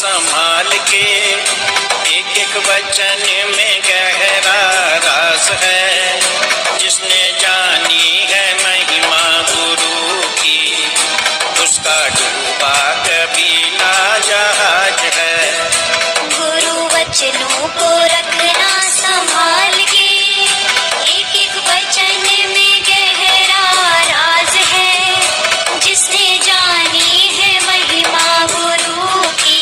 संभाल के, एक एक वचन में गहरा रास है। जिसने जानी है महिमा गुरु की, उसका डूबा कभी ना जहाज है। गुरु वचनों को रखना संभाल के, एक एक वचन में गहरा राज है। जिसने जानी है महिमा गुरु की,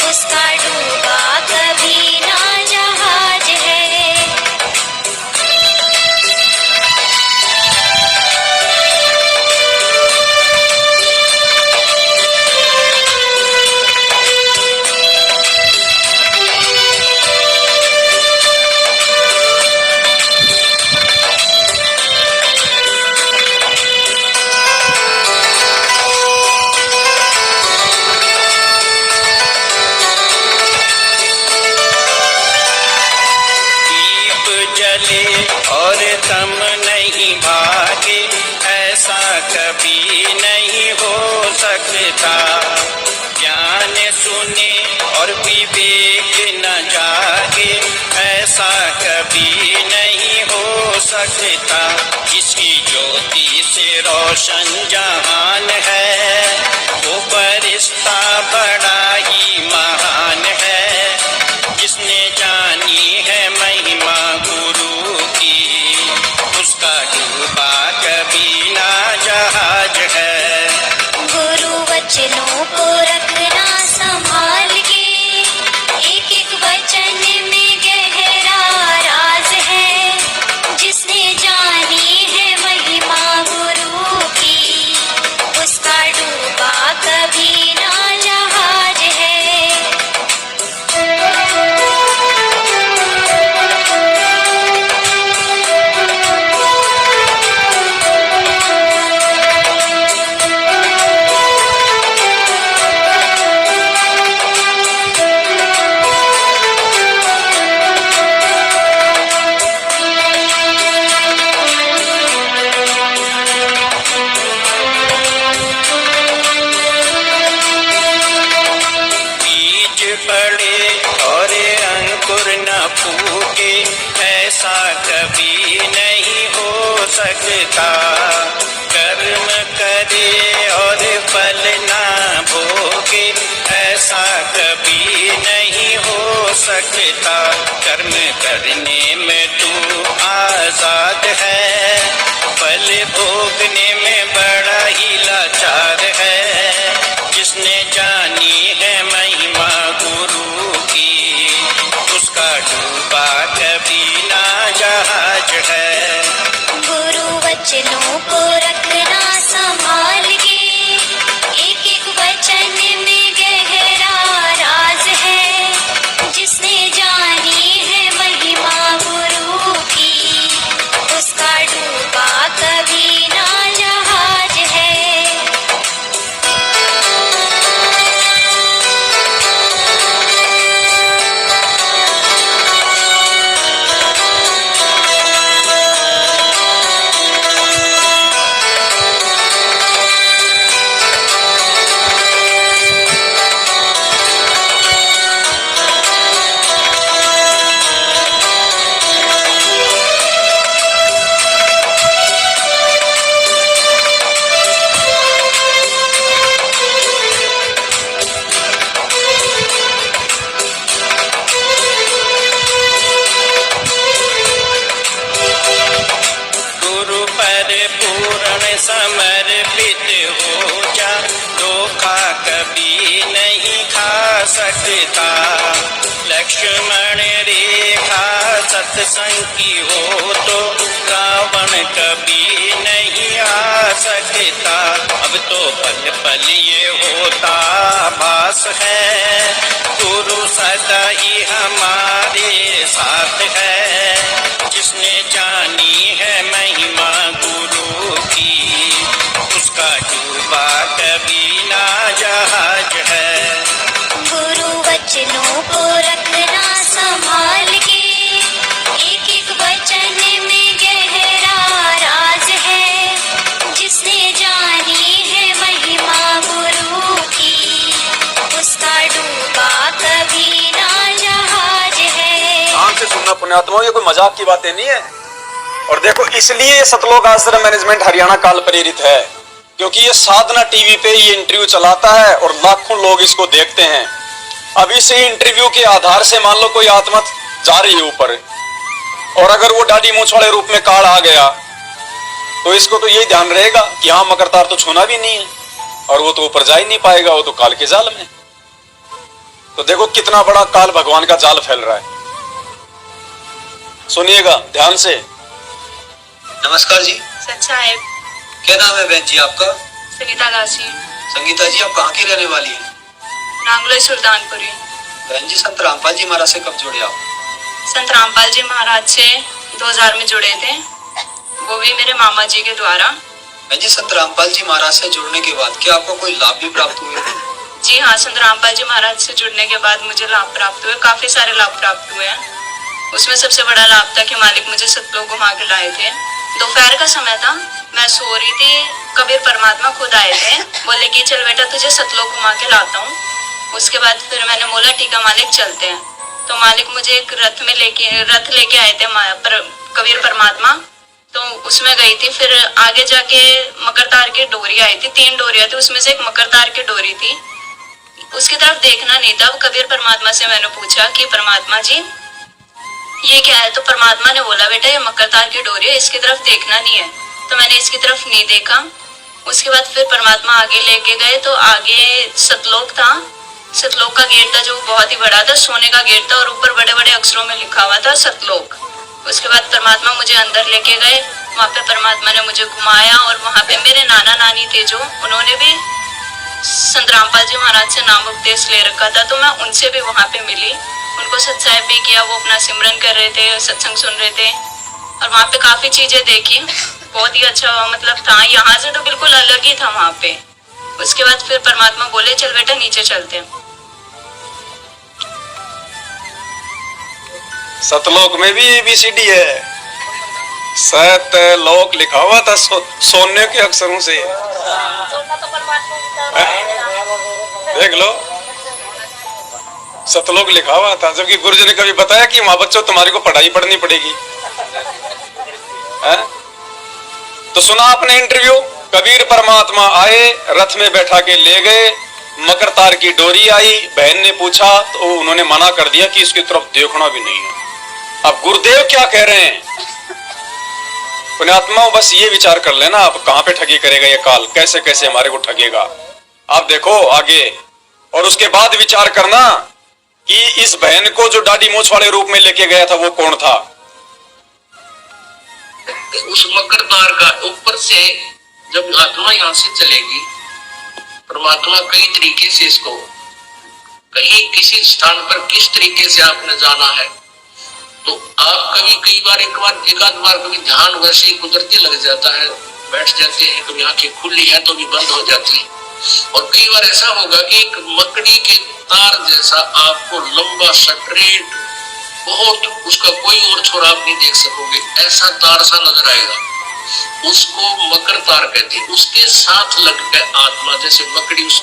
उसका डूबा कभी ना जहाज है। और दम नहीं भागे, ऐसा कभी नहीं हो सकता। ज्ञान सुने और विवेक न जागे, ऐसा कभी नहीं हो सकता। जिसकी ज्योति से रोशन जहान है, वो फरिश्ता बड़ा ही महान है। जिसने जानी है महिमा गुरु की, उसका डूबा कभी ना जहाज है। गुरु वचनों को रखना संभाल के, एक एक वचन में गहरा राज है। जिसने जानी है महिमा गुरु की, उसका डूबा कभी ना जहाज है। फूके, ऐसा कभी नहीं हो सकता। कर्म करे और फल ना भोगे, ऐसा कभी नहीं हो सकता। कर्म करने में तू आजाद है, फल भोगने में बड़ा ही लाचार है। जिसने जानी है महिमा गुरु की, उसका डूबा कभी ना जहाज है। गुरु वचनों को रखना संभाल के, एक एक वचन में गहरा राज है। जिसने जानी है महिमा गुरु की, उसका डूबा कभी ना जहाज है। समर्पित हो जा, धोखा कभी नहीं खा सकता। लक्ष्मण रेखा सत्संग की हो तो रावण कभी नहीं आ सकता। अब तो पल पल ये होता भास है, गुरु सदा ही हमारे साथ है। जिसने जानी है महिमा गुरु की, उसका डूबा कभी ना जहाज है। गुरु वचनों को रखना संभाल के, एक एक वचन में गहरा राज है। जिसने जानी है महिमा गुरु की, उसका डूबा पुण्यात्माओं, ये कोई मजाक की बातें नहीं है। और देखो, इसलिए सतलोक आश्रम मैनेजमेंट हरियाणा काल प्रेरित है, क्योंकि ये साधना टीवी पे ये इंटरव्यू चलाता है और लाखों लोग इसको देखते हैं। अब इस इंटरव्यू के आधार से मान लो कोई आत्मा जा रही है ऊपर, और अगर वो दाढ़ी मूंछ वाले रूप में काल आ गया तो इसको तो यही ध्यान रहेगा कि हाँ मकरतार तो छूना भी नहीं है, और वो तो ऊपर जा ही नहीं पाएगा, वो तो काल के जाल में। तो देखो कितना बड़ा काल भगवान का जाल फैल रहा है। सुनिएगा ध्यान से। नमस्कार जी। सच्चा है। क्या नाम है बहन जी आपका? संगीता गासी। संगीता जी, आप कहाँ की रहने वाली हैं? नांगलोई सुल्तानपुरी। बहन जी, संत रामपाल जी महाराज से कब जुड़े आप? संत रामपाल जी महाराज से 2000 में जुड़े थे, वो भी मेरे मामा जी के द्वारा। बहन जी, संत रामपाल जी महाराज से जुड़ने के बाद क्या आपको कोई लाभ भी प्राप्त हुए? जी हाँ, संत रामपाल जी महाराज से जुड़ने के बाद मुझे लाभ प्राप्त हुए, काफी सारे लाभ प्राप्त हुए हैं। उसमें सबसे बड़ा लाभ था कि मालिक मुझे सतलोक घुमा के लाए थे। दोपहर का समय था, मैं सो रही थी, कबीर परमात्मा खुद आए थे, बोले कि चल बेटा तुझे सतलोक घुमा के लाता हूँ। उसके बाद फिर मैंने बोला ठीक है मालिक चलते हैं। तो मालिक मुझे एक रथ लेके आए थे कबीर परमात्मा, तो उसमें गई थी। फिर आगे जाके मकरतार की डोरी आई थी, 3 डोरियां थी, उसमें से एक मकरतार की डोरी थी। उसकी तरफ देखना नहीं था। कबीर परमात्मा से मैंने पूछा कि परमात्मा जी ये क्या है? तो परमात्मा ने बोला बेटा ये मकरतार की डोरी है, इसकी तरफ देखना नहीं है। तो मैंने इसकी तरफ नहीं देखा। उसके बाद फिर परमात्मा आगे लेके गए, तो आगे सतलोक था। सतलोक का गेट था जो बहुत ही बड़ा था, सोने का गेट था, और ऊपर बड़े बड़े अक्षरों में लिखा हुआ था सतलोक। उसके बाद परमात्मा मुझे अंदर लेके गए, वहाँ पे परमात्मा ने मुझे घुमाया, और वहाँ पे मेरे नाना नानी थे जो, उन्होंने भी संत रामपाल जी महाराज से नाम उपदेश ले रखा था, तो मैं उनसे भी वहाँ पे मिली, उनको सत्संग भी किया। वो अपना सिमरन कर रहे थे, सत्संग सुन रहे थे, और वहाँ पे काफी चीजें देखी, बहुत ही अच्छा मतलब था। यहाँ से तो बिल्कुल अलग ही था वहाँ पे। उसके बाद फिर परमात्मा बोले चल बेटा नीचे चलते हैं। सतलोक में भी ABCD है, सतलोक लिखा हुआ था सोने के अक्षरों से। देख लो, सतलोक लिखा हुआ था, जबकि गुरुजी ने कभी बताया कि माँ बच्चों तुम्हारी को पढ़ाई पढ़नी पड़ेगी। तो सुना आपने इंटरव्यू, कबीर परमात्मा आए, रथ में बैठा के ले गए, मकरतार की डोरी आई, बहन ने पूछा तो उन्होंने मना कर दिया कि इसकी तरफ देखना भी नहीं है। अब गुरुदेव क्या कह रहे हैं? पुण्यात्माओं, बस ये विचार कर लेना आप कहां पे ठगी करेगा ये काल, कैसे कैसे हमारे को ठगेगा। आप देखो आगे, और उसके बाद विचार करना कि इस बहन को जो दाढ़ी मूंछ वाले रूप में लेके गया था वो कौन था। उस मकरतार का ऊपर से जब आत्मा यहाँ से चलेगी, परमात्मा कई तरीके से इसको कहीं किसी स्थान पर किस तरीके से आपने जाना है, तो आप कई बार एक आध बार कभी ध्यान वैसे ही कुदरती लग जाता है, बैठ जाते हैं, कभी आंखें खुली है तो भी बंद हो जाती है, और कई बार ऐसा होगा कि एक मकड़ी के तार जैसा आपको लंबा स्ट्रेट बहुत, उसका कोई और छोर आप नहीं देख सकोगे, ऐसा तार सा नजर आएगा, उसको मकर तार कहते हैं। उसके साथ लगकर आत्मा जैसे मकड़ी उस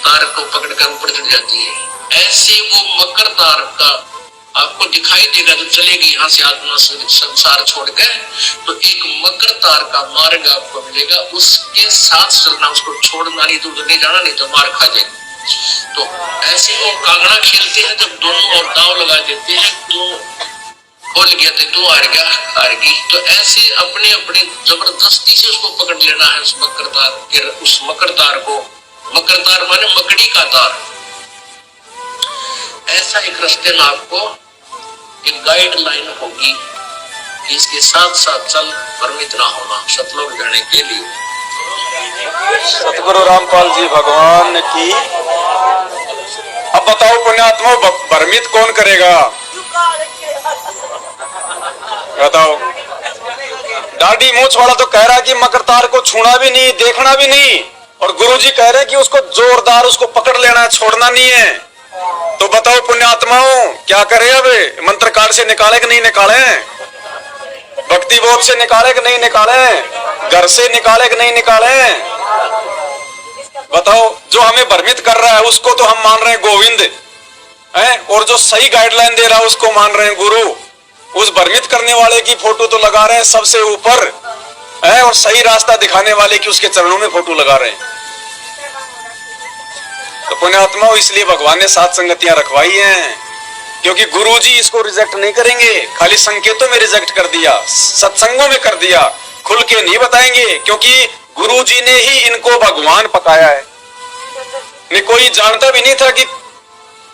तार को पकड़कर ऊपर चढ़ जाती है, ऐसे वो मकर तार का आपको दिखाई देगा जब चलेगी यहाँ से आत्मा संसार छोड़कर, तो एक मकर तार का मार्ग आपको मिलेगा, उसके साथ चलना, उसको छोड़ना नहीं, तो उधर नहीं जाना, नहीं तो मार खा जाएगा। तो ऐसे वो कांगड़ा खेलते हैं, जब दोनों और दाव लगा देते हैं, तो खोल गया तो हार गया हारगी, तो ऐसे अपने अपने जबरदस्ती से उसको पकड़ लेना है उस मकर तार को। मकर तार माने मकड़ी का तार। ऐसा एक रास्ते में आपको एक गाइडलाइन होगी कि इसके साथ साथ चल, भ्रमित ना होना सतलोक जाने के लिए। सतगुरु रामपाल जी भगवान की। अब बताओ पुण्यात्मा, भ्रमित कौन करेगा? बताओ। दाढ़ी मूंछ वाला तो कह रहा है कि मकरतार को छूना भी नहीं, देखना भी नहीं, और गुरुजी कह रहे हैं कि उसको जोरदार उसको पकड़ लेना है, छोड़ना नहीं है। तो बताओ पुण्यात्माओं क्या करें? अब मंत्र कार्ड से निकाले कि नहीं निकाले, भक्ति बोध से निकाले कि नहीं निकाले, घर से निकाले कि नहीं निकाले? बताओ। जो हमें भ्रमित कर रहा है उसको तो हम मान रहे हैं गोविंद है, और जो सही गाइडलाइन दे रहा है उसको मान रहे हैं गुरु। उस भ्रमित करने वाले की फोटो तो लगा रहे हैं सबसे ऊपर है, और सही रास्ता दिखाने वाले की उसके चरणों में फोटो लगा रहे हैं। तो पुण्यात्माओं, इसलिए भगवान ने सात संगतियां रखवाई हैं, क्योंकि गुरुजी इसको रिजेक्ट नहीं करेंगे। खाली संकेतों में रिजेक्ट कर दिया, सत्संगों में कर दिया, खुल के नहीं बताएंगे, क्योंकि गुरुजी ने ही इनको भगवान पकाया है। नहीं, कोई जानता भी नहीं था कि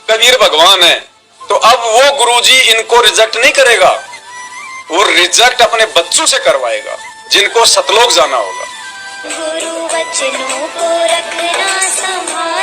कबीर भगवान है। तो अब वो गुरुजी इनको रिजेक्ट नहीं करेगा, वो रिजेक्ट अपने बच्चों से करवाएगा जिनको सतलोक जाना होगा। गुरु वचनों को रखना संभाल